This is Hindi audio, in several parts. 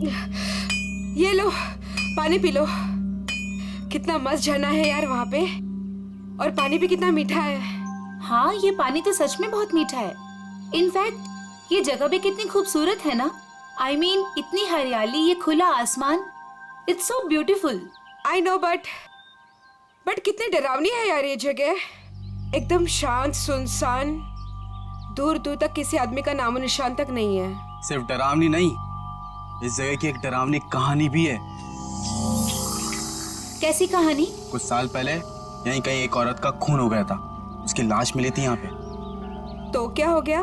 ये लो, पानी पी लो। कितना मस्त झरना है यार वहाँ पे, और पानी भी कितना मीठा है। हाँ, ये पानी तो सच में बहुत मीठा है। इनफैक्ट ये जगह भी कितनी खूबसूरत है ना। I mean, इतनी हरियाली, ये खुला आसमान, it's so beautiful. I know, but कितनी डरावनी है यार ये जगह। एकदम शांत, सुनसान, दूर दूर तक किसी आदमी का नामो निशान तक नहीं है। सिर्फ डरावनी नहीं, इस जगह की एक डरावनी कहानी भी है। कैसी कहानी? कुछ साल पहले यहीं कहीं एक औरत का खून हो गया था, उसकी लाश मिली थी यहाँ पे। तो क्या हो गया?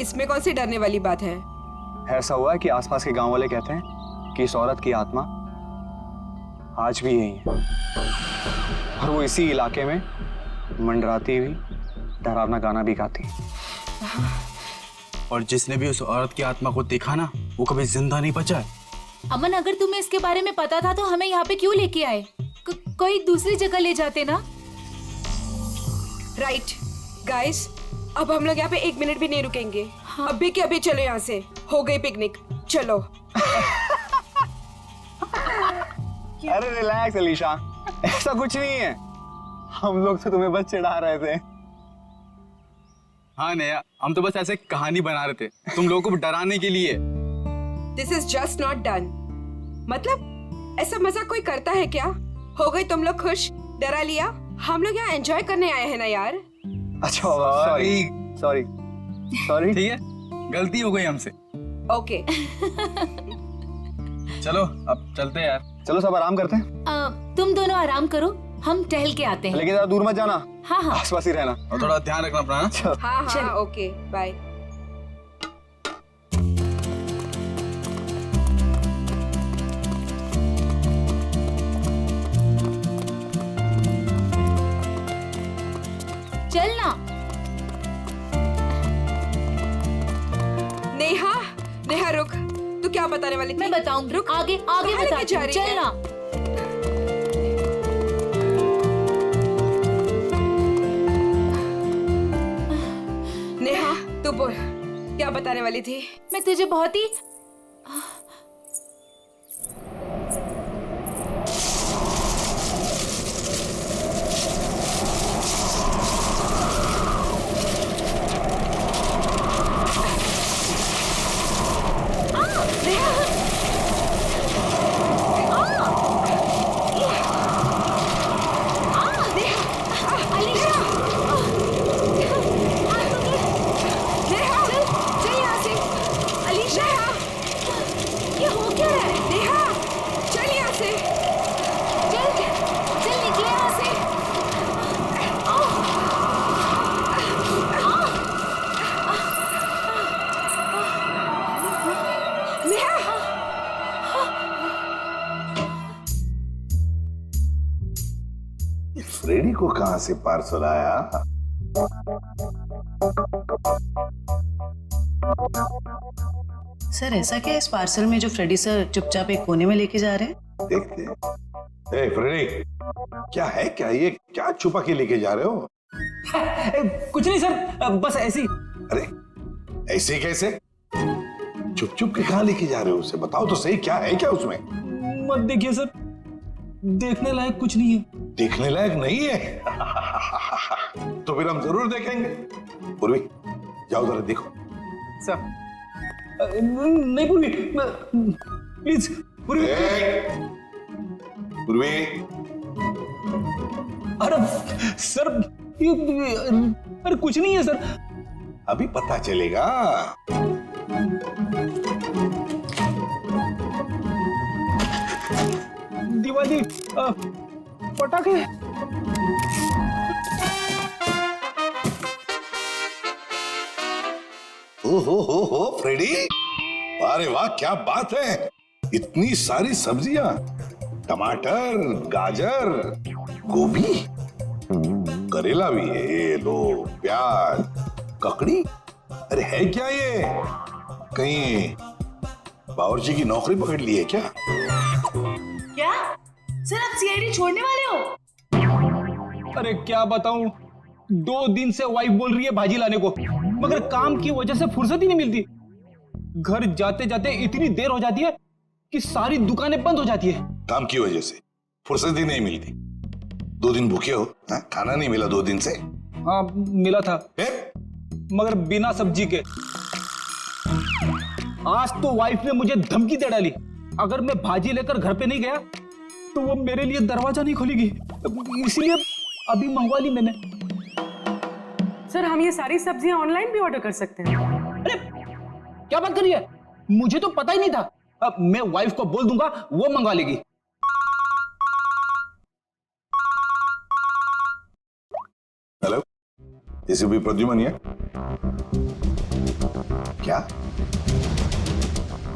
इसमें कौन सी डरने वाली बात है? ऐसा हुआ है कि आसपास के गांव वाले कहते हैं कि इस औरत की आत्मा आज भी यही है, और वो इसी इलाके में मंडराती हुई डरावना गाना भी गाती है। और जिसने भी उस औरत की आत्मा को देखा ना, वो कभी जिंदा नहीं बचा है। अमन, अगर तुम्हें इसके बारे में पता था तो हमें यहाँ पे क्यों लेके आए? कोई दूसरी जगह ले जाते ना। राइट गाइस, अब हम लोग यहाँ पे 1 मिनट भी नहीं रुकेंगे। हाँ। अभी के अभी चलो यहाँ से, हो गई पिकनिक, चलो। अरे रिलैक्स अलीशा, ऐसा कुछ नहीं है। हम लोग तो तुम्हें बस चिढ़ा रहे थे। हाँ नया, हम तो बस ऐसे कहानी बना रहे थे तुम लोगों को डराने के लिए। This is just not done. मतलब ऐसा मजाक कोई करता है क्या? हो गई तुम लोग खुश, डरा लिया। हम लोग यहाँ एंजॉय करने आए हैं ना यार। अच्छा, सॉरी सॉरी सॉरी। ठीक है, गलती हो गई हमसे। ओके चलो अब चलते हैं यार। चलो सब आराम करते हैं। तुम दोनों आराम करो, हम टहल के आते हैं। लेकिन ज्यादा दूर मत जाना। हाँ हाँ, आसपास ही रहना। और थोड़ा ध्यान रखना अपना। अच्छा। हाँ चलो। हाँ, ओके बाय। चलना। नेहा, नेहा रुक, तू क्या बताने वाली थी? मैं बताऊंगी, रुक, आगे आगे कहाँ लेके बताती जा हूँ, रही है? चलना। नेहा तू बोल, क्या बताने वाली थी? मैं तुझे बहुत ही फ्रेडी को कहां से पार्सल आया? सर, ऐसा क्या है इस पार्सल में जो फ्रेडी सर चुपचाप एक कोने में लेके जा रहे हैं? देखते हैं। ए फ्रेडी, क्या है? क्या ये क्या छुपा के लेके जा रहे हो? कुछ नहीं सर, बस ऐसी। अरे ऐसे कैसे? चुप चुप के कहां लेके जा रहे हो उसे? बताओ तो सही, क्या है क्या उसमें? मत देखिए सर, देखने लायक कुछ नहीं है। देखने लायक नहीं है? तो फिर हम जरूर देखेंगे। पूर्वी जाओ जरा देखो। सर नहीं पूर्वी, प्लीज पूर्वी। पूर्वी, अरे सर, अरे कुछ नहीं है सर। अभी पता चलेगा। दिवाली पटाखे। हो फ्रेडी, अरे वाह क्या बात है! इतनी सारी सब्जियां, टमाटर, गाजर, गोभी, करेला भी है, ये लो, प्याज, ककड़ी। अरे है क्या ये? कहीं बावर्ची की नौकरी पकड़ ली है क्या? क्या सर, आप सीआईडी छोड़ने वाले हो? अरे क्या बताऊं, 2 दिन से वाइफ बोल रही है भाजी लाने को, मगर काम की वजह से फुर्सत ही नहीं मिलती। घर जाते जाते इतनी देर हो जाती है कि सारी दुकानें बंद हो जाती है। काम की वजह से फुर्सत ही नहीं मिलती। 2 दिन भूखे हो, हाँ? खाना नहीं मिला 2 दिन से? हाँ मिला था, ए? मगर बिना सब्जी के। आज तो वाइफ ने मुझे धमकी दे डाली, अगर मैं भाजी लेकर घर पे नहीं गया तो वो मेरे लिए दरवाजा नहीं खोलेगी। इसलिए अभी मंगवा ली मैंने। सर हम ये सारी सब्जियां ऑनलाइन भी ऑर्डर कर सकते हैं? अरे क्या बात कर रही है, मुझे तो पता ही नहीं था। अब मैं वाइफ को बोल दूंगा, वो मंगवा लेगी। हेलो, एसीपी प्रद्युमन है क्या?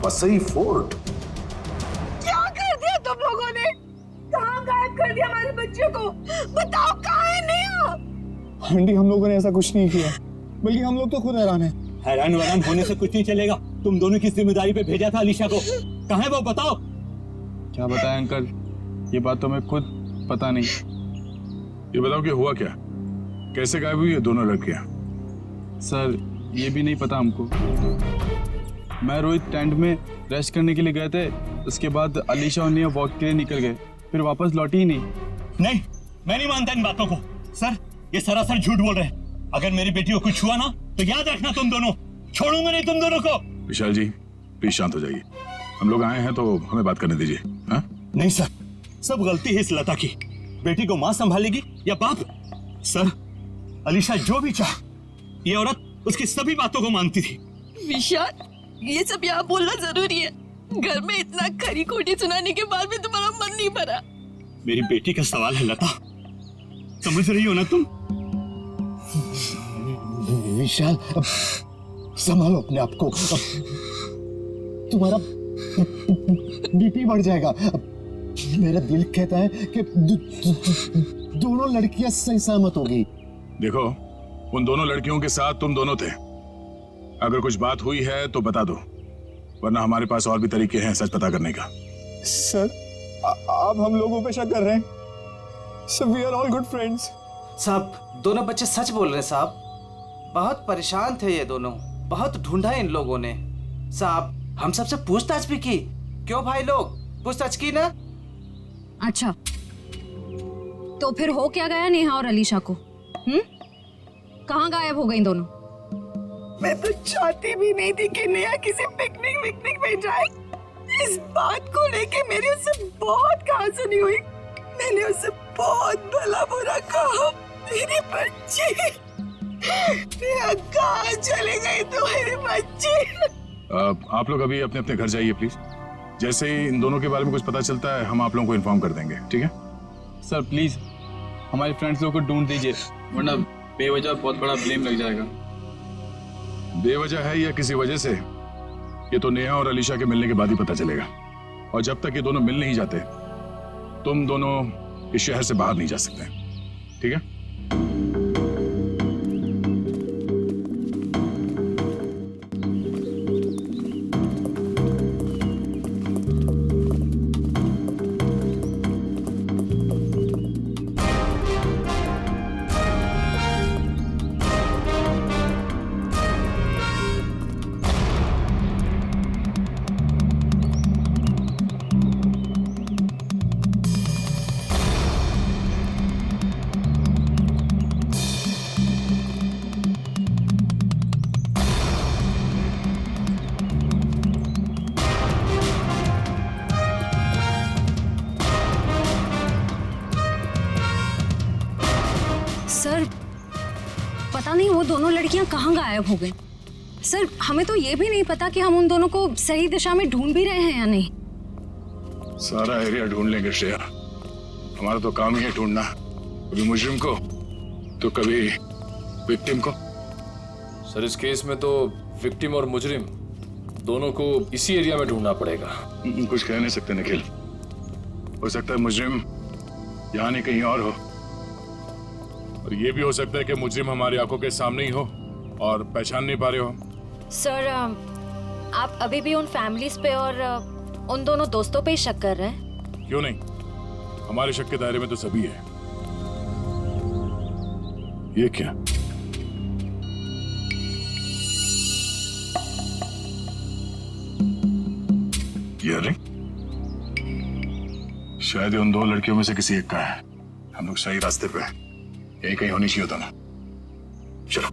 वसई फोर्ट? क्या कर दिया तुम लोगों ने? कहाँ गायब कर दिया हमारे बच्चे को? बताओ कहाँ है नेहा? आंटी हम लोगों ने ऐसा कुछ नहीं किया, बल्कि हम लोग तो खुद हैरान हैं। हैरान वैरान होने से कुछ नहीं चलेगा। तुम दोनों की जिम्मेदारी पे भेजा था अलीशा को, कहाँ है वो बताओ। क्या बताएं अंकल, ये बात तो मैं खुद पता नहीं। ये बताओ कि हुआ क्या, कैसे गायब हुई है दोनों लड़कियां? सर ये भी नहीं पता हमको। मैं रोहित टेंट में रेस्ट करने के लिए गए थे, उसके बाद अलीशा और नेहा वॉक के लिए निकल गए, फिर वापस लौटी ही नहीं। नहीं, मैं नहीं मानता इन बातों को। सर ये सरासर झूठ बोल रहे हैं। अगर मेरी बेटी को कुछ हुआ ना तो याद रखना, तुम दोनों छोड़ूंगा नहीं तुम दोनों को। विशाल जी प्लीज शांत हो जाइए, हम लोग आए हैं तो हमें बात करने दीजिए। हाँ? नहीं सर, सब गलती है इस लता की। बेटी को माँ संभालेगी या बाप? सर अलीशा जो भी चाह, ये औरत उसकी सभी बातों को मानती थी। विशाल ये सब यहाँ बोलना जरूरी है? घर में इतना खरी खोटी सुनाने के बाद भी तुम्हारा मन नहीं भरा? मेरी बेटी का सवाल है लता, समझ रही हो ना तुम? विशाल संभालो अपने आप को, तुम्हारा बीपी बढ़ जाएगा। मेरा दिल कहता है कि दोनों लड़कियां सही सहमत होगी। देखो उन दोनों लड़कियों के साथ तुम दोनों थे, अगर कुछ बात हुई है तो बता दो, वरना हमारे पास और भी तरीके हैं सच पता करने का। सर आप हम लोगों पे शक कर रहे हैं? Sir we are all good friends. साहब दोनों बच्चे सच बोल रहे हैं साहब, बहुत परेशान थे ये दोनों, बहुत ढूंढा इन लोगों ने। साहब हम सबसे पूछताछ भी की। क्यों भाई लोग, पूछताछ की ना? अच्छा तो फिर हो क्या गया नेहा और अलीशा को? कहाँ गायब हो गई दोनों? मैं तो चाहती भी नहीं थी कि नेहा किसी पिकनिक में जाए। इस बात को लेके मेरी उससे बहुत कहासुनी हुई। मैंने उससे बहुत भला बुरा कहा। मेरी बच्ची नेहा कहाँ चले गई तुम्हारी बच्ची? आप लोग अभी अपने अपने घर जाइए प्लीज। जैसे ही इन दोनों के बारे में कुछ पता चलता है हम आप लोगों को इन्फॉर्म कर देंगे, ठीक है? सर प्लीज हमारे फ्रेंड्स लोगों को ढूंढ दीजिए, वरना बेवजह बहुत बड़ा ब्लेम लग जाएगा। बेवजह है या किसी वजह से, ये तो नेहा और अलीशा के मिलने के बाद ही पता चलेगा। और जब तक ये दोनों मिल नहीं जाते तुम दोनों इस शहर से बाहर नहीं जा सकते, ठीक है? सर पता नहीं वो दोनों लड़कियां कहाँ गायब हो गई। सर हमें तो ये भी नहीं पता कि हम उन दोनों को सही दिशा में ढूंढ भी रहे हैं या नहीं। सारा एरिया ढूंढ लेंगे श्रेया, हमारा तो काम ही है ढूंढना, कभी मुजरिम को तो कभी विक्टिम को। सर इस केस में तो विक्टिम और मुजरिम दोनों को इसी एरिया में ढूंढना पड़ेगा। कुछ कह नहीं सकते निखिल, हो सकता है मुजरिम यहाँ नहीं कहीं और हो, और ये भी हो सकता है कि मुजरिम हमारी आंखों के सामने ही हो और पहचान नहीं पा रहे हो। सर आप अभी भी उन फैमिलीज पे और उन दोनों दोस्तों पे ही शक कर रहे हैं? क्यों नहीं, हमारे शक के दायरे में तो सभी है। ये क्या? ये रिंग शायद ये उन 2 लड़कियों में से किसी एक का है। हम लोग सही रास्ते पे हैं। यही कहीं होनी चाहिए दोनों। चलो।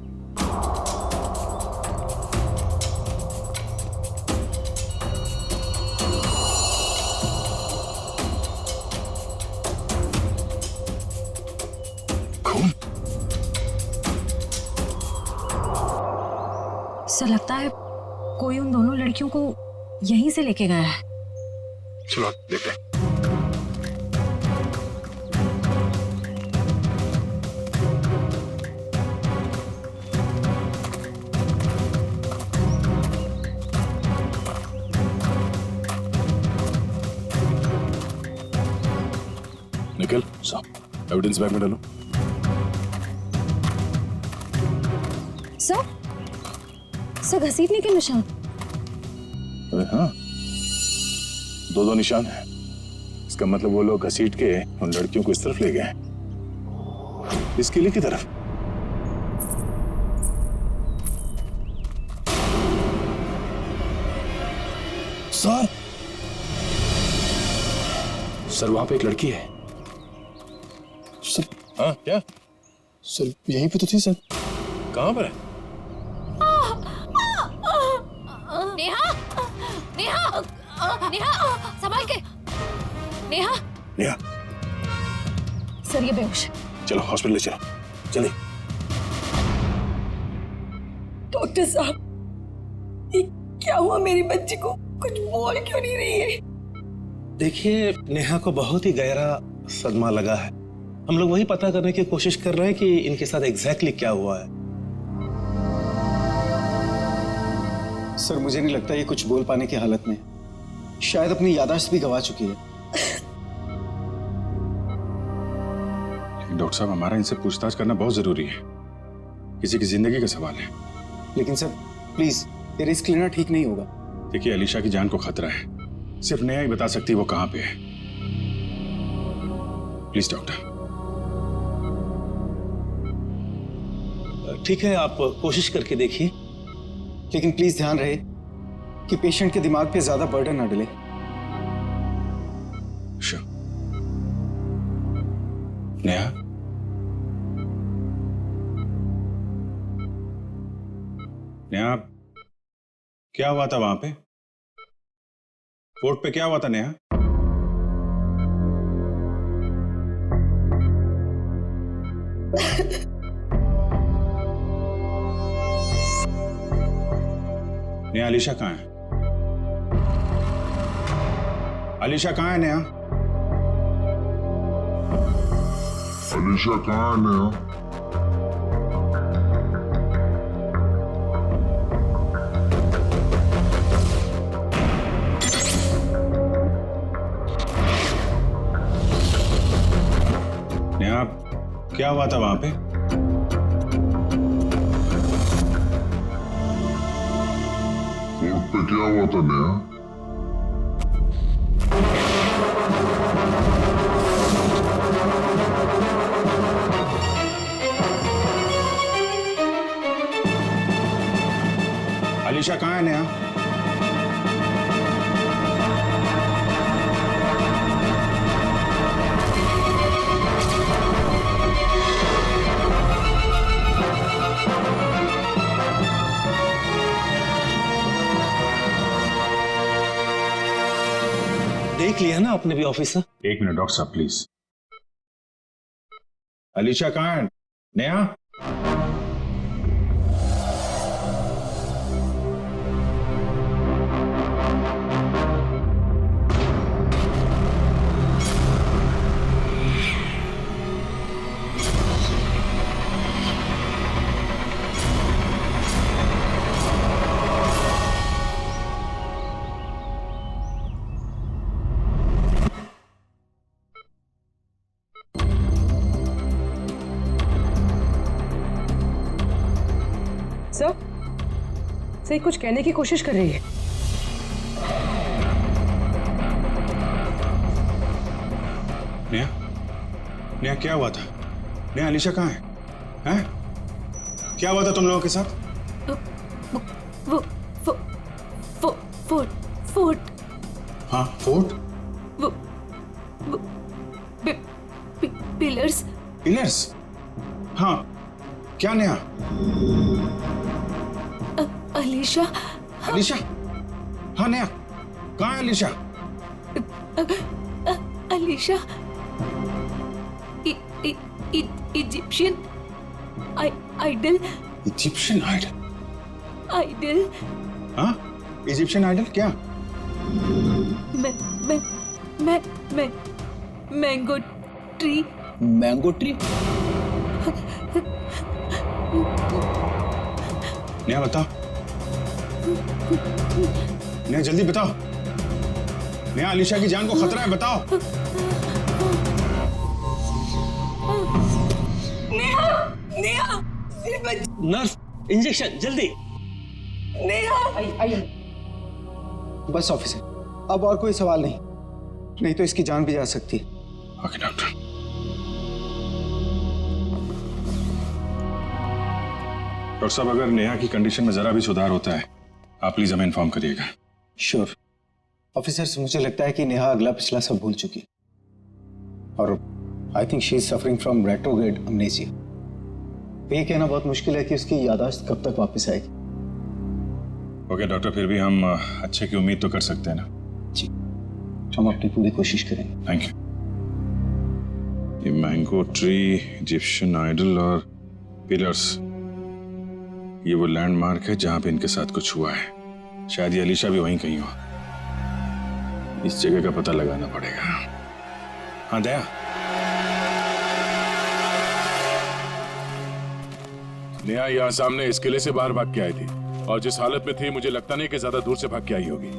सर लगता है कोई उन दोनों लड़कियों को यहीं से लेके गया है। चलो देखते हैं। निकल एविडेंस बैग में डालो। सर घसीटने के निशान। अरे हाँ, 2 निशान है। इसका मतलब वो लोग घसीट के उन लड़कियों को इस तरफ ले गए, इस किले की तरफ। सर वहां पे एक लड़की है। सर हाँ क्या? सर यहीं पे तो थी सर। कहां पर है? नेहा, नेहा, नेहा, संभाल के। नेहा, नेहा, सर ये बेहोश। चलो हॉस्पिटल ले चलो, जल्दी। डॉक्टर साहब, ये क्या हुआ मेरी बच्ची को? कुछ बोल क्यों नहीं रही है? देखिए, नेहा को बहुत ही गहरा सदमा लगा है। हम लोग वही पता करने की कोशिश कर रहे हैं कि इनके साथ एग्जैक्टली क्या हुआ है। सर मुझे नहीं लगता ये कुछ बोल पाने की हालत में, शायद अपनी याददाश्त भी गंवा चुकी है। डॉक्टर साहब, हमारा इनसे पूछताछ करना बहुत जरूरी है। किसी की जिंदगी का सवाल है। लेकिन सर प्लीज, ये रिस्क लेना ठीक नहीं होगा। देखिए, अलीशा की जान को खतरा है। सिर्फ नेहा ही बता सकती है वो कहां पे है। Please doctor. ठीक है, आप कोशिश करके देखिए, लेकिन प्लीज ध्यान रहे कि पेशेंट के दिमाग पे ज्यादा बर्डन ना डले। नेहा, नेहा, क्या हुआ था वहां पे? कोर्ट पे क्या हुआ था नेहा? नेहा, अलीशा कहाँ है? अलीशा कहाँ है नेहा? अलीशा कहाँ है नेहा? नेहा, क्या हुआ था वहां पे? कोर्ट पे क्या हुआ था नेहा? अलीशा कहाँ है नेहा? देख लिया ना आपने भी ऑफिसर। 1 मिनट डॉक्टर साहब प्लीज। अलीशा कहाँ है नेहा? सही कुछ कहने की कोशिश कर रही है। नेहा, नेहा क्या हुआ था? नेहा, अलीशा कहाँ है? हैं? क्या हुआ था तुम लोगों के साथ? फोर्ट। हाँ, फोर्ट? पिलर्स। पिलर्स? हाँ, क्या नेहा? अलीशा। अलीशा? हाँ नेहा, कहाँ है Alisha? Alisha Egyptian idol. Egyptian idol? Idol? हाँ, इजिप्शियन आइडल क्या? Mango tree. Mango tree? Neha बताओ, नेहा जल्दी बताओ, नेहा अलीशा की जान को खतरा है, बताओ। नेहा, नेहा, नर्स, इंजेक्शन जल्दी। नेहा। बस ऑफिसर, अब और कोई सवाल नहीं, नहीं तो इसकी जान भी जा सकती है। Okay doctor. डॉक्टर साहब, अगर नेहा की कंडीशन में जरा भी सुधार होता है, आप प्लीज हमें इन्फॉर्म करिएगा। श्योर ऑफिसर्स, मुझे लगता है कि नेहा अगला पिछला सब भूल चुकी है और I think she is suffering from retrograde amnesia. ये कहना बहुत मुश्किल है कि उसकी याददाश्त कब तक वापस आएगी। ओके डॉक्टर, फिर भी हम अच्छे की उम्मीद तो कर सकते हैं ना? जी, हम अपनी पूरी कोशिश करेंगे। Thank you. ये मैंगो ट्री, इजिप्शियन आइडल और पिलर्स, ये वो लैंडमार्क है जहां पे इनके साथ कुछ हुआ है। शायद ये अलीशा भी वहीं कहीं हो। इस जगह का पता लगाना पड़ेगा। हाँ दया, नेहा यहाँ सामने इस किले से बाहर भाग के आई थी और जिस हालत में थी मुझे लगता नहीं कि ज्यादा दूर से भाग के आई होगी।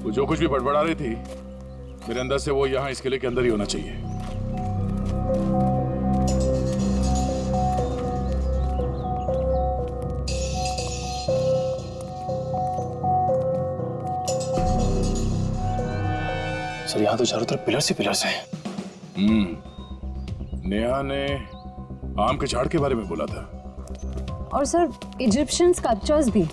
वो जो कुछ भी बड़बड़ा रही थी, मेरे अंदर से वो यहाँ इस किले के अंदर ही होना चाहिए। सर यहाँ तो चारों तरफ पिलर्स ही पिलर्स हैं। नेहा ने आम के झाड़ के बारे में बोला था। और सर इजिप्शियन स्कल्पचर्स भी।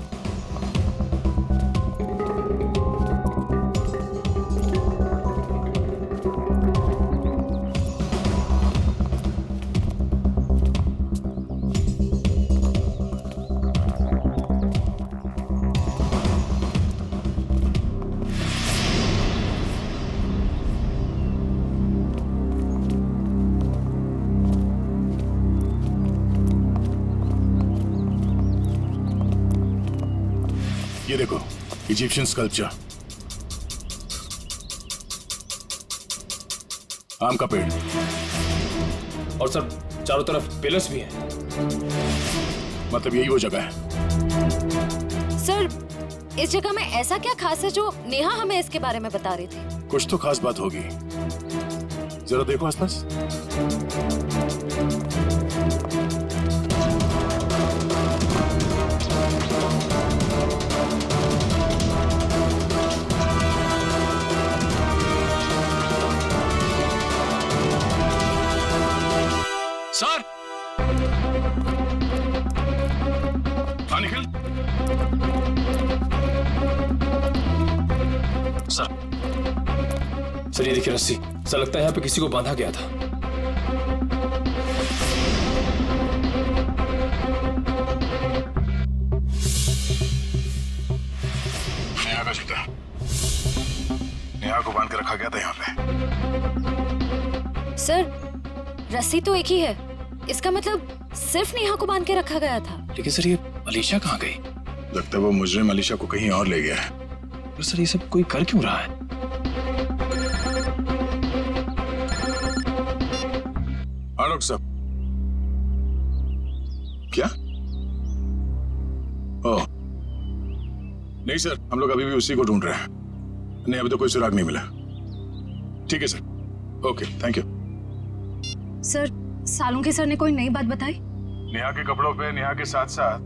ये देखो, इजिप्शियन स्कल्पचर, आम का पेड़, और सर चारों तरफ पिलर्स भी हैं। मतलब यही वो जगह है। सर इस जगह में ऐसा क्या खास है जो नेहा हमें इसके बारे में बता रही थी? कुछ तो खास बात होगी, जरा देखो आसपास। सर, हाँ निखिल। सर ये देखिए रस्सी, सर लगता है यहाँ पे किसी को बांधा गया था। नेहा का जूता, नेहा को बांध के रखा गया था यहाँ पे। सर रस्सी तो एक ही है, इसका मतलब सिर्फ नेहा को बांध के रखा गया था। लेकिन सर ये अलीशा कहाँ गई? लगता है वो मुजरिम अलीशा को कहीं और ले गया है। पर सर ये सब कोई कर क्यों रहा है? हाँ डॉक्टर साहब। क्या? ओह नहीं सर, हम लोग अभी भी उसी को ढूंढ रहे हैं। नहीं, अभी तो कोई सुराग नहीं मिला। ठीक है sir, okay thank you. Sir Salunke sir ने कोई नई बात बताई? नेहा के कपड़ों पे नेहा के साथ साथ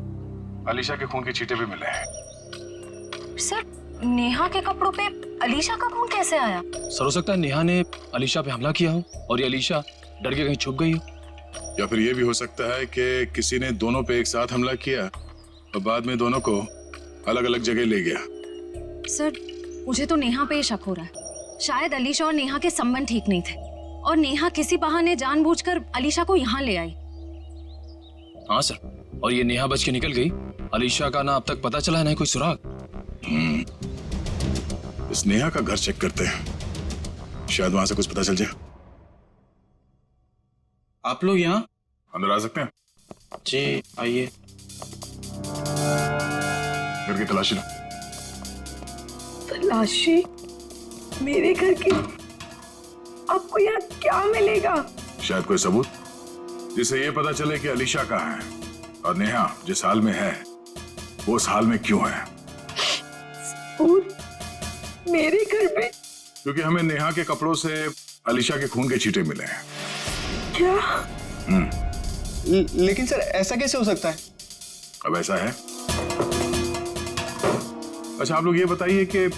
अलीशा के खून के छींटे भी मिले हैं। सर नेहा के कपड़ों पे अलीशा का खून कैसे आया? सर हो सकता है नेहा ने अलीशा पे हमला किया हो और ये अलीशा डर के कहीं छुप गई हो। या फिर ये भी हो सकता है कि किसी ने दोनों पे एक साथ हमला किया और बाद में दोनों को अलग अलग जगह ले गया। सर मुझे तो नेहा पे शक हो रहा है। शायद अलीशा और नेहा के संबंध ठीक नहीं थे। और नेहा किसी बहाने जानबूझकर अलीशा को यहाँ ले आई। हाँ सर, और ये नेहा बच के निकल गई। अलीशा का ना अब तक पता चला है ना कोई सुराग। इस नेहा का घर चेक करते हैं, शायद वहां से कुछ पता चल जाए। आप लोग यहाँ अंदर आ सकते हैं? जी आइए। घर की तलाशी लो। तलाशी? मेरे घर की? आपको यहाँ क्या मिलेगा? शायद कोई सबूत जिससे ये पता चले कि अलीशा कहाँ है और नेहा जिस हाल में है वो उस हाल में क्यों है। सबूत? मेरे घर पे? क्योंकि हमें नेहा के कपड़ों से अलीशा के खून के छींटे मिले हैं। क्या? लेकिन सर ऐसा कैसे हो सकता है? अब ऐसा है। अच्छा आप लोग ये बताइए कि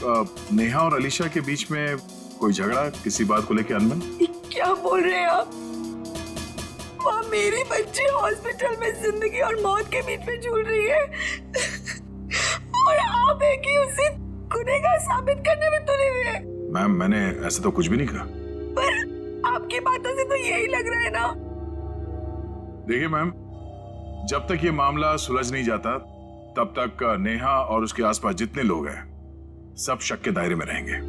नेहा और अलीशा के बीच में कोई झगड़ा, किसी बात को लेकर अनबन? क्या बोल रहे हैं आप? वहाँ मेरी बच्ची हॉस्पिटल में जिंदगी और मौत के बीच में झूल रही है और आप एक ही उसे गुनहगार साबित करने में तुले हुए हैं। मैम मैंने ऐसा तो कुछ भी नहीं कहा। पर आपकी बातों से तो यही लग रहा है ना। देखिए मैम, जब तक ये मामला सुलझ नहीं जाता तब तक नेहा और उसके आसपास जितने लोग हैं सब शक के दायरे में रहेंगे।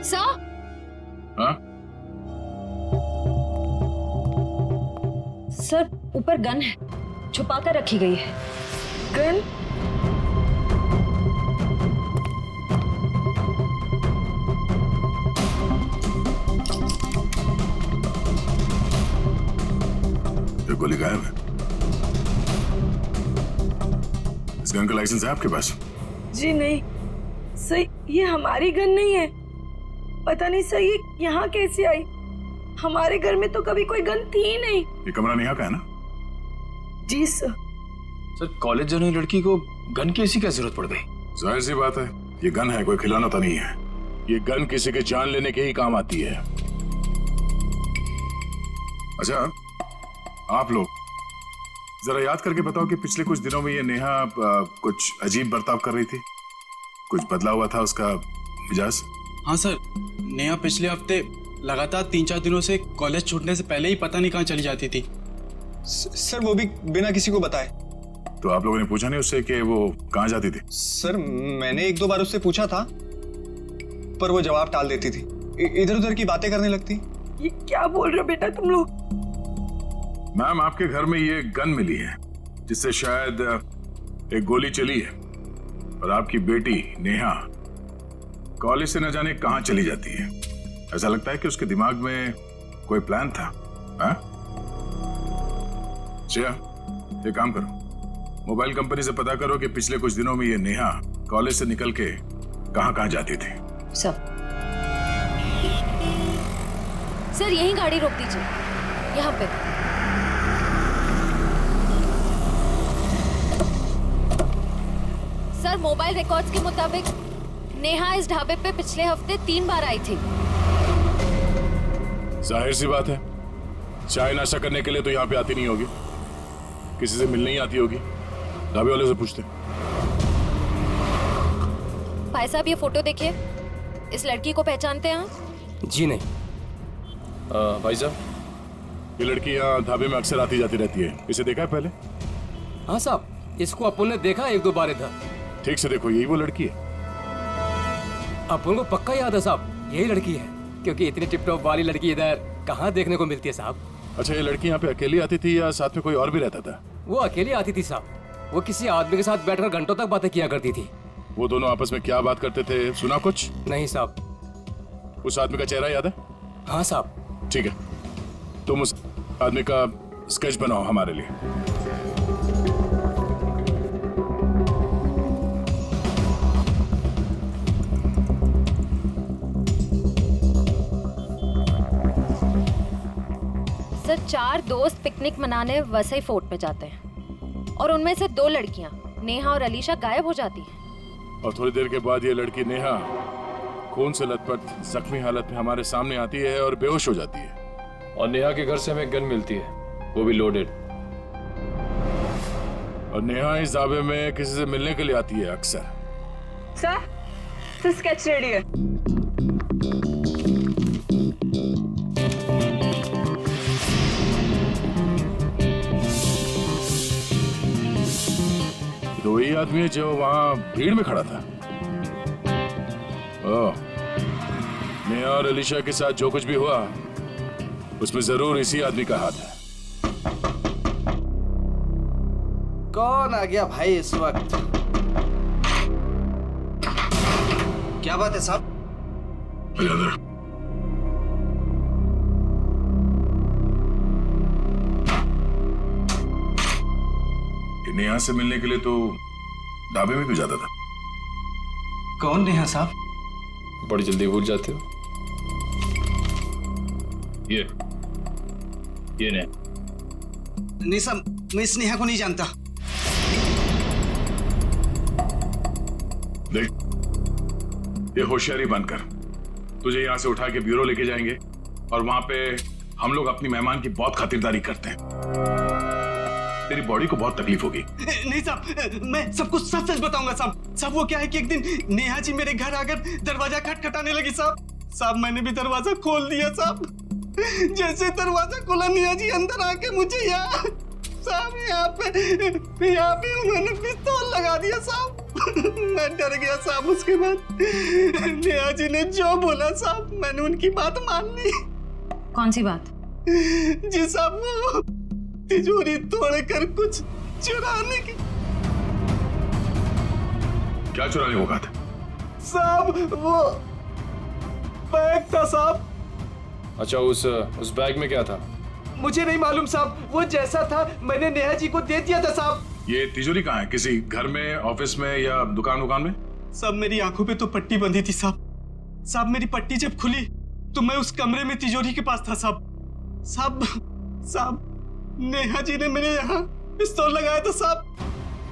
सर? हाँ? सर ऊपर गन है, छुपा कर रखी गई है। गन? ये गोली गायब है। इस गन का लाइसेंस है आपके पास? जी नहीं सही, ये हमारी गन नहीं है। पता नहीं सही ये यहाँ कैसे आई। हमारे घर में तो कभी कोई गन थी ही नहीं। ये कमरा नेहा का है ना? जी सर। सर कॉलेज जाने लड़की को गन की ऐसी क्या जरूरत पड़ गई? जाहिर सी बात है, ये गन है, कोई खिलौना तो नहीं है। ये गन किसी के जान लेने के ही काम आती है। अच्छा आप लोग जरा याद करके बताओ कि पिछले कुछ दिनों में ये नेहा कुछ अजीब बर्ताव कर रही थी, कुछ बदला हुआ था उसका मिजाज? हाँ सर, नेहा पिछले हफ्ते लगातार 3-4 दिनों से कॉलेज छूटने से पहले ही पता नहीं कहाँ चली जाती थी। सर वो भी बिना किसी को बताए। तो आप लोगों ने पूछा नहीं उससे कि वो कहाँ जाती थी? सर मैंने 1-2 बार उससे पूछा था पर वो जवाब टाल देती थी, इधर उधर की बातें करने लगती। ये क्या बोल रहे हो बेटा तुम लोग? मैम आपके घर में ये गन मिली है जिससे शायद एक गोली चली है और आपकी बेटी नेहा कॉलेज से न जाने कहां चली जाती है। ऐसा लगता है कि उसके दिमाग में कोई प्लान था। श्रेया ये काम करो, मोबाइल कंपनी से पता करो कि पिछले कुछ दिनों में ये नेहा कॉलेज से निकल के कहां कहां जाती थी। सर यहीं गाड़ी रोक दीजिए, यहाँ पे। सर मोबाइल रिकॉर्ड्स के मुताबिक नेहा इस ढाबे पे पिछले हफ्ते 3 बार आई थी। जाहिर सी बात है, चाय नाश्ता करने के लिए तो यहाँ पे आती नहीं होगी, किसी से मिलने ही आती होगी। ढाबे वाले से पूछते। भाई साहब ये फोटो देखिए, इस लड़की को पहचानते हैं आप? जी नहीं। भाई साहब ये लड़की यहाँ ढाबे में अक्सर आती जाती रहती है, इसे देखा है पहले? हाँ साहब, इसको अपन ने देखा 1-2 बार इधर। ठीक से देखो, यही वो लड़की है। अपन को पक्का याद है साहब, यही लड़की है, क्योंकि इतनी टिप-टॉप वाली लड़की इधर कहाँ देखने को मिलती है साहब। अच्छा ये लड़की यहाँ पे अकेली आती थी या साथ में कोई और भी रहता था? वो अकेली आती थी साहब, वो किसी आदमी के साथ बैठकर घंटों तक बातें किया करती थी। वो दोनों आपस में क्या बात करते थे, सुना कुछ? नहीं साहब। उस आदमी का चेहरा याद है? हाँ साहब। ठीक है, तुम उस आदमी का स्केच बनाओ हमारे लिए। सर 4 दोस्त पिकनिक मनाने वसई फोर्ट में जाते हैं और उनमें से 2 लड़कियां नेहा और अलीशा गायब हो जाती हैं। और थोड़ी देर के बाद ये लड़की नेहा खून से लथपथ जख्मी हालत में हमारे सामने आती है और बेहोश हो जाती है। और नेहा के घर से हमें गन मिलती है, वो भी लोडेड। और नेहा इस ढाबे में किसी से मिलने के लिए आती है अक्सर। सर स्केच रेडी है। आदमी है जो वहां भीड़ में खड़ा था? ओह, नेहा और अलीशा के साथ जो कुछ भी हुआ उसमें जरूर इसी आदमी का हाथ है। कौन आ गया भाई इस वक्त? क्या बात है साहब? नेहा से मिलने के लिए तो ढाबे में भी जाता था। कौन नेहा साहब? बड़ी जल्दी भूल जाते हो। ये नेहा। नहीं साहब, मैं इस नेहा को नहीं जानता। देख, ये होशियारी बनकर तुझे यहाँ से उठा के ब्यूरो लेके जाएंगे और वहां पे हम लोग अपनी मेहमान की बहुत खातिरदारी करते हैं। तेरी बॉडी को बहुत तकलीफ होगी। नहीं साहब, मैं सब कुछ सच सच बताऊंगा साहब। साहब वो क्या है कि एक दिन नेहा जी मेरे घर आकर दरवाजा खटखटाने लगी साहब। मैंने भी दरवाजा खोल दिया साहब। जैसे दरवाजा खोला नेहा जी अंदर आके मुझे यहाँ पे उन्होंने पिस्तौल लगा दिया साहब। मैं डर गया साहब। उसके बाद नेहा जी ने जो बोला साहब, मैंने उनकी बात मान ली। कौन सी बात? जी साहब, वो तिजोरी तोड़कर कुछ चुराने की। क्या चुराने को कहा था? साहब वो बैग था साहब। अच्छा, उस बैग में क्या था? मुझे नहीं मालूम साहब, वो जैसा था मैंने नेहा जी को दे दिया था साहब। ये तिजोरी कहाँ है? किसी घर में, ऑफिस में या दुकान में? साहब मेरी आंखों पे तो पट्टी बंधी थी साहब। साहब मेरी पट्टी जब खुली तो मैं उस कमरे में तिजोरी के पास था साहब। साहब नेहा जी ने मेरे यहाँ पिस्तौल लगाया था साहब।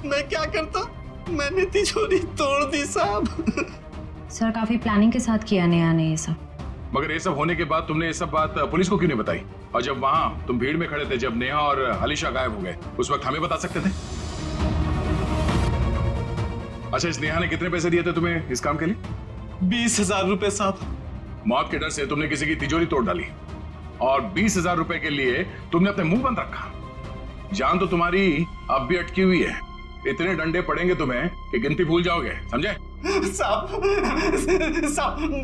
मैं क्या करता, मैंने तिजोरी तोड़ दी साहब। सर काफी प्लानिंग के साथ किया नेहा ने ये सब। मगर ये सब होने के बाद तुमने ये सब बात पुलिस को क्यों नहीं बताई? और जब वहां तुम भीड़ में खड़े थे, जब नेहा और अलीशा गायब हो गए, उस वक्त हमें बता सकते थे। अच्छा, इस नेहा ने कितने पैसे दिए थे तुम्हें इस काम के लिए? 20,000 रुपए साहब। मौत के डर से तुमने किसी की तिजोरी तोड़ डाली और 20,000 रुपए के लिए तुमने अपने मुंह बंद रखा। जान तो तुम्हारी अब भी अटकी हुई है। इतने डंडे पड़ेंगे तुम्हें कि गिनती भूल जाओगे, समझे? साहब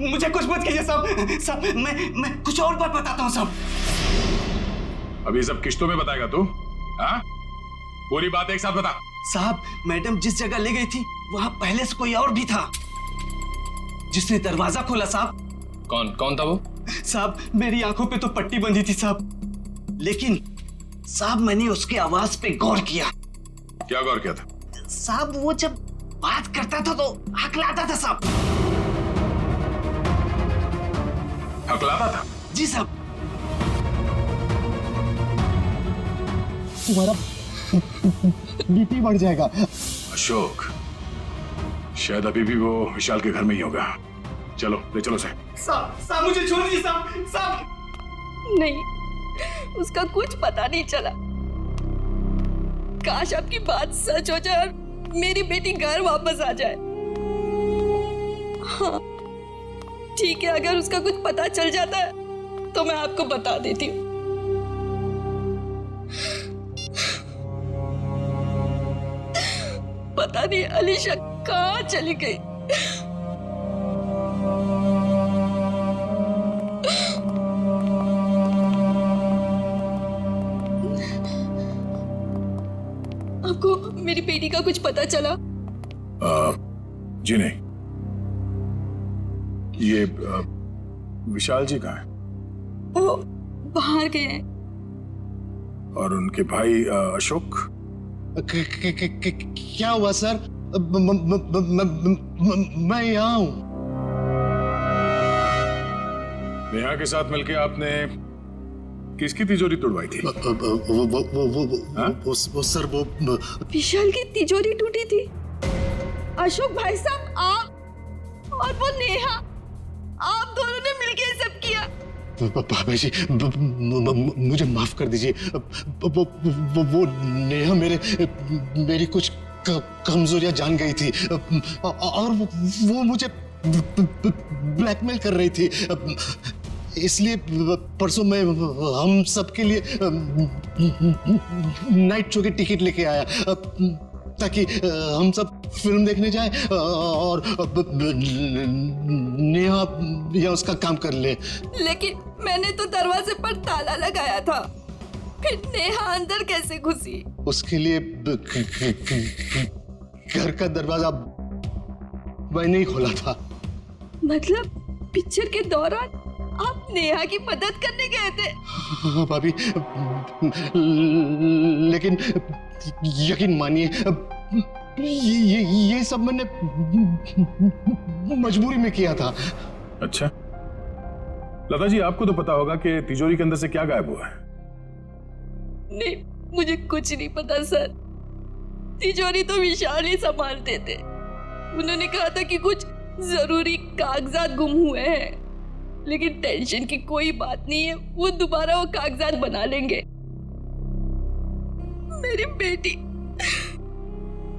मुझे कुछ मत कीजिए साहब। मैं कुछ और बात बताता हूँ साहब। अभी सब किश्तों में बताएगा तू? हाँ, पूरी बात एक साथ बता। साहब मैडम जिस जगह ले गई थी वहां पहले से कोई और भी था जिसने दरवाजा खोला साहब। कौन था वो? साहब मेरी आंखों पे तो पट्टी बंधी थी साहब, लेकिन साहब मैंने उसके आवाज पे गौर किया। क्या गौर किया था? साहब वो जब बात करता था तो हकलाता था साहब। हकलाता था? जी साहब। तुम्हारा बीपी बढ़ जाएगा। अशोक, शायद अभी भी वो विशाल के घर में ही होगा। चलो ले चलो से। साहब मुझे छोड़ दीजिए साहब। नहीं, उसका कुछ पता नहीं चला। काश आपकी बात सच हो जाए और मेरी बेटी घर वापस आ जाए। हाँ ठीक है, अगर उसका कुछ पता चल जाता है तो मैं आपको बता देती हूँ। पता नहीं अलीशा कहाँ चली गई। आपको मेरी बेटी का कुछ पता चला? जी नहीं। ये विशाल जी कहाँ हैं? वो बाहर गए हैं। और उनके भाई अशोक? क्या हुआ सर? मैं यहाँ हूँ। नेहा के साथ मिलके आपने किसकी तिजोरी तोड़वाई थी? वो सर वो विशाल की तिजोरी टूटी थी। अशोक भाई साहब, आप और वो नेहा, आप दोनों ने मिलके ये सब किया। बाबा जी मुझे माफ कर दीजिए। वो नेहा मेरी कुछ कमजोरियां जान गई थी और वो मुझे ब्लैकमेल कर रही थी। इसलिए परसों मैं हम सबके लिए नाइट शो की टिकट लेके आया ताकि हम सब फिल्म देखने जाए और नेहा या उसका काम कर ले। लेकिन मैंने तो दरवाजे पर ताला लगाया था, फिर नेहा अंदर कैसे घुसी? उसके लिए घर का दरवाजा मैंने ही खोला था। मतलब पिक्चर के दौरान आप नेहा की मदद करने गए थे? हाँ भाभी, लेकिन यकीन मानिए ये सब मैंने मजबूरी में किया था। अच्छा लता जी, आपको तो पता होगा कि तिजोरी के अंदर से क्या गायब हुआ है? नहीं, मुझे कुछ नहीं पता सर। तिजोरी तो विशाल ही संभालते थे। उन्होंने कहा था कि कुछ जरूरी कागजात गुम हुए हैं, लेकिन टेंशन की कोई बात नहीं है, वो दोबारा वो कागजात बना लेंगे।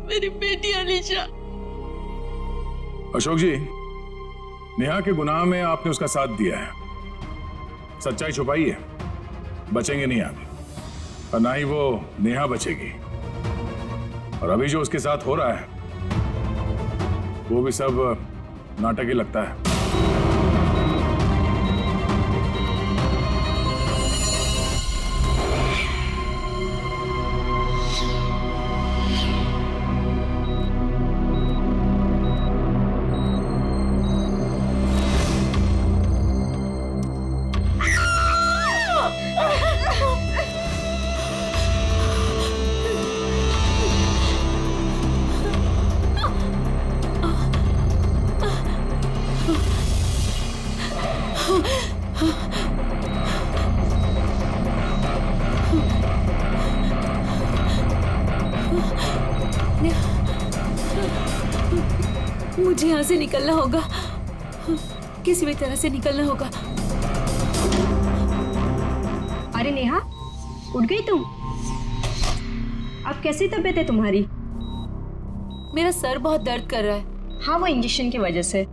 मेरी बेटी अलीशा। अशोक जी, नेहा के गुनाह में आपने उसका साथ दिया है, सच्चाई छुपाई है, बचेंगे नहीं आप, और ना ही वो नेहा बचेगी। और अभी जो उसके साथ हो रहा है वो भी सब नाटक ही लगता है। मुझे यहाँ से निकलना होगा, किसी भी तरह से निकलना होगा। अरे नेहा, उठ गई तुम? अब कैसी तबीयत है तुम्हारी? मेरा सर बहुत दर्द कर रहा है। हाँ, वो इंजेक्शन की वजह से।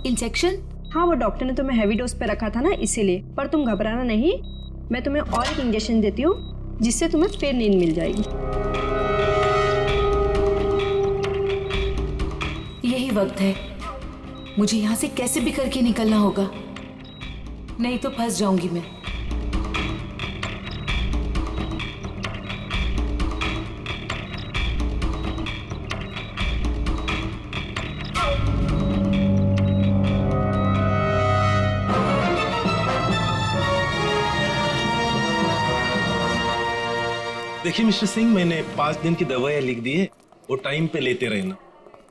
इंजेक्शन? हाँ, वो डॉक्टर ने तुम्हें हैवी डोज पे रखा था ना, इसीलिए। पर तुम घबराना नहीं, मैं तुम्हें और एक इंजेक्शन देती हूँ जिससे तुम्हें फिर नींद मिल जाएगी। यही वक्त है, मुझे यहाँ से कैसे भी करके निकलना होगा, नहीं तो फंस जाऊंगी मैं। देखिए मिस्टर सिंह, मैंने 5 दिन की दवाइयाँ लिख दी है, वो टाइम पे लेते रहना,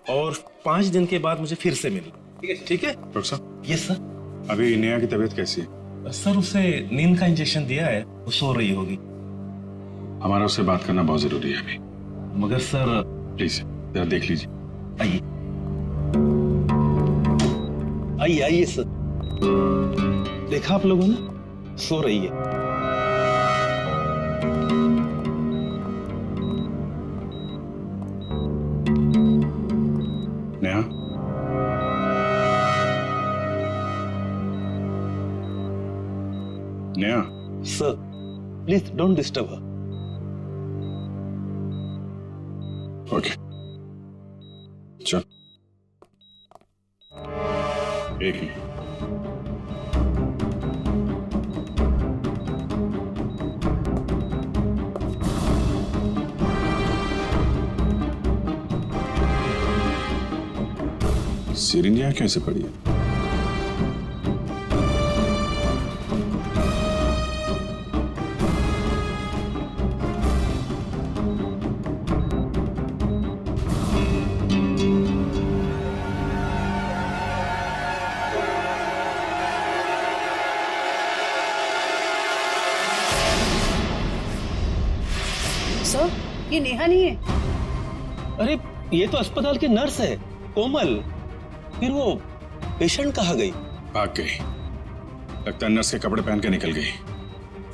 और 5 दिन के बाद मुझे फिर से मिलना। ठीक है डॉक्टर साहब? Yes sir. अभी नेहा की तबीयत कैसी है? सर, उसे नींद का इंजेक्शन दिया है, वो सो रही होगी। हमारा उससे बात करना बहुत जरूरी है अभी। मगर सर प्लीज जरा देख लीजिए। आइए आइए आइए सर। देखा आप लोगों ने, सो रही है। Neha, Neha. Sir please don't disturb her. Okay, चल। एक मिनट। सिरिंज यहाँ कैसे पड़ी है? सर, ये नेहा नहीं है। अरे ये तो अस्पताल की नर्स है, कोमल। फिर वो पेशेंट कहाँ गई? भाग गई। लगता है नर्स के कपड़े पहन के निकल गई।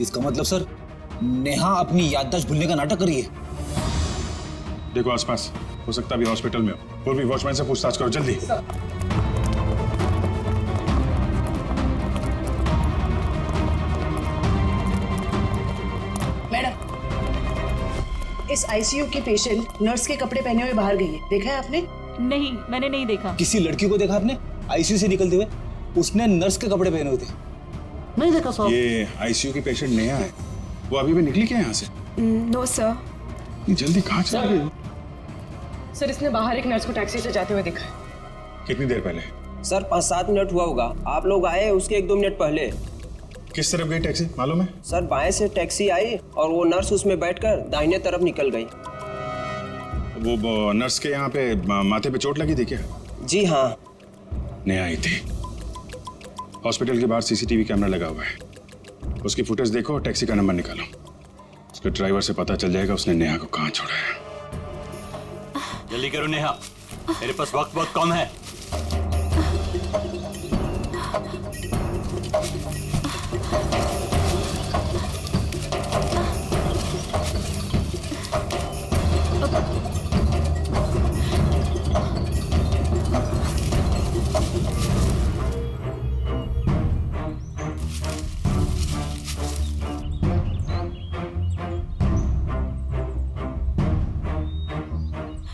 इसका मतलब सर, नेहा अपनी याददाश्त भूलने का नाटक कर रही है। देखो आसपास, हो सकता है अभी हॉस्पिटल में हो। और भी वॉचमैन से पूछताछ करो जल्दी। मैडम, इस आईसीयू की पेशेंट नर्स के कपड़े पहने हुए बाहर गई है, देखा है आपने? नहीं, मैंने नहीं देखा। किसी लड़की को देखा आपने आईसीयू से निकलते हुए? उसने नर्स के कपड़े पहने हुए थे। नहीं देखा साहब। ये आईसीयू की पेशेंट नेहा है, वो अभी भी निकली क्या यहाँ से? No sir. जल्दी कहाँ चल गई? सर इसने बाहर एक नर्स को टैक्सी से जाते हुए देखा है। कितनी देर पहले? सर 5-7 मिनट हुआ होगा। आप लोग आए उसके 1-2 मिनट पहले। किस तरफ गई टैक्सी मालूम है? सर बाएं से टैक्सी आई और वो नर्स उसमें बैठकर दाहिने तरफ निकल गई। वो नर्स के यहाँ पे माथे पे चोट लगी थी क्या? जी हाँ। नेहा आई थी। हॉस्पिटल के बाहर सीसीटीवी कैमरा लगा हुआ है, उसकी फुटेज देखो और टैक्सी का नंबर निकालो। उसके ड्राइवर से पता चल जाएगा उसने नेहा को कहाँ छोड़ा है। जल्दी करो नेहा, मेरे पास वक्त बहुत कम है।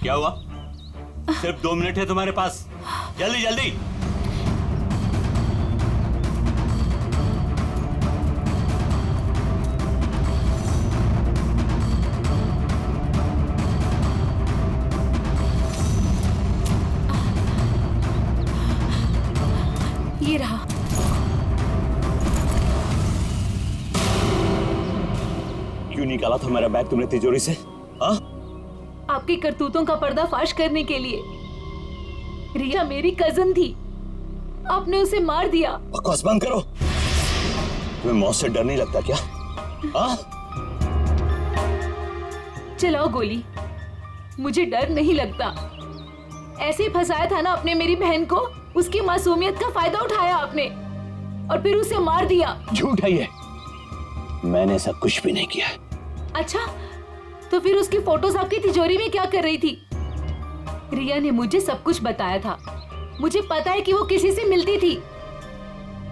क्या हुआ? सिर्फ 2 मिनट है तुम्हारे पास, जल्दी जल्दी। ये रहा। क्यों निकाला था मेरा बैग तुमने तिजोरी से? हाँ? आपकी करतूतों का पर्दाफाश करने के लिए। रिया मेरी कजन थी, आपने उसे मार दिया। बकवास बंद करो। तुम्हें मौत से डर नहीं लगता क्या? हाँ? चलाओ गोली, मुझे डर नहीं लगता। ऐसे ही फंसाया था ना आपने मेरी बहन को, उसकी मासूमियत का फायदा उठाया आपने और फिर उसे मार दिया। झूठ है ये, मैंने ऐसा कुछ भी नहीं किया। अच्छा, तो फिर उसकी फोटोज आपकी तिजोरी में क्या कर रही थी? रिया ने मुझे सब कुछ बताया था। मुझे पता है कि वो किसी से मिलती थी,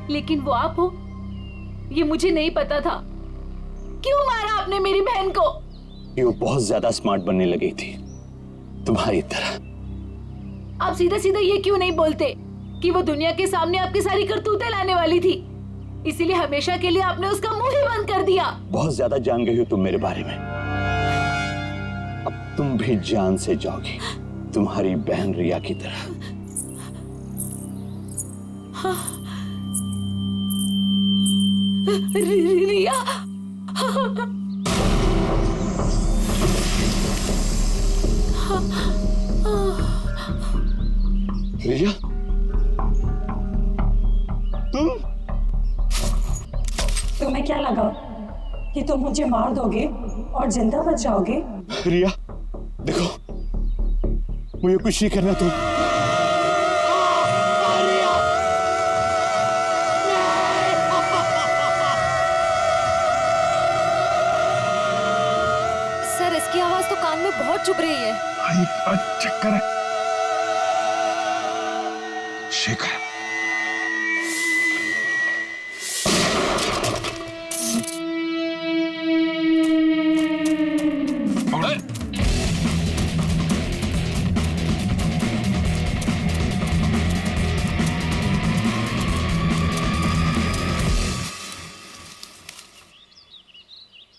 लेकिन वो आप हो ये मुझे नहीं पता था। क्यों मारा आपने मेरी बहन को? ये वो बहुत ज्यादा स्मार्ट बनने लगी थी तुम्हारी तरह। आप सीधा सीधा ये क्यों नहीं बोलते कि वो दुनिया के सामने आपकी सारी करतूतें लाने वाली थी, इसीलिए हमेशा के लिए आपने उसका मुंह ही बंद कर दिया। बहुत ज्यादा जान गई हो तुम मेरे बारे में, अब तुम भी जान से जाओगी तुम्हारी बहन रिया की तरह। हाँ। रिया रिया तुम्हें क्या लगा कि तुम मुझे मार दोगे और जिंदा बच जाओगे? रिया देखो, मुझे कुछ नहीं करना तुम। सर इसकी आवाज तो कान में बहुत चुभ रही है। चक्कर है। शेखर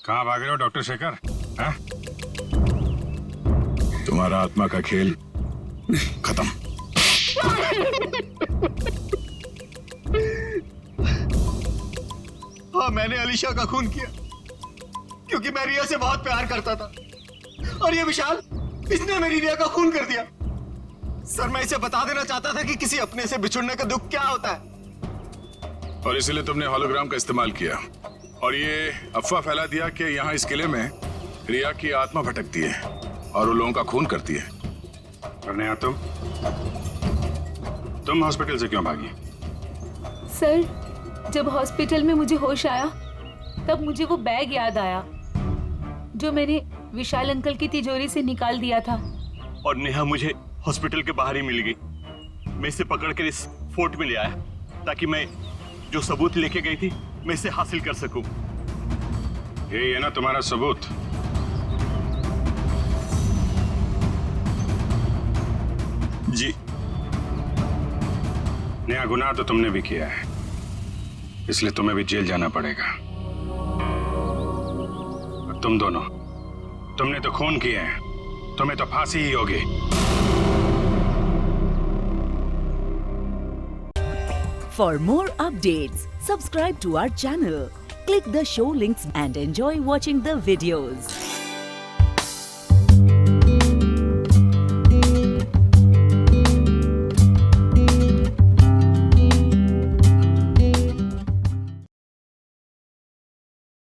कहाँ भाग रहे हो डॉक्टर शेखर? हाँ? तुम्हारा आत्मा का खेल खत्म। हाँ, मैंने अलीशा का खून किया क्योंकि मैं रिया से बहुत प्यार करता था, और ये विशाल इसने मेरी रिया का खून कर दिया। सर मैं इसे बता देना चाहता था कि किसी अपने से बिछुड़ने का दुख क्या होता है, और इसीलिए तुमने होलोग्राम का इस्तेमाल किया और ये अफवाह फैला दिया कि यहाँ इस किले में रिया की आत्मा भटकती है और वो लोगों का खून करती है। और नेहा तुम हॉस्पिटल से क्यों भागी? सर, जब हॉस्पिटल में मुझे होश आया तब मुझे वो बैग याद आया जो मैंने विशाल अंकल की तिजोरी से निकाल दिया था। और नेहा मुझे हॉस्पिटल के बाहर ही मिल गई। मैं इसे पकड़कर इस फोर्ट में ले आया ताकि मैं जो सबूत लेके गई थी मैं इसे हासिल कर सकूं। यही है ना तुम्हारा सबूत? नया गुनाह तो तुमने भी किया है, इसलिए तुम्हें भी जेल जाना पड़ेगा। और तुम दोनों, तुमने तो खून किए हैं, तुम्हें तो फांसी ही होगी। For more updates, subscribe to our channel, click the show links and enjoy watching the videos.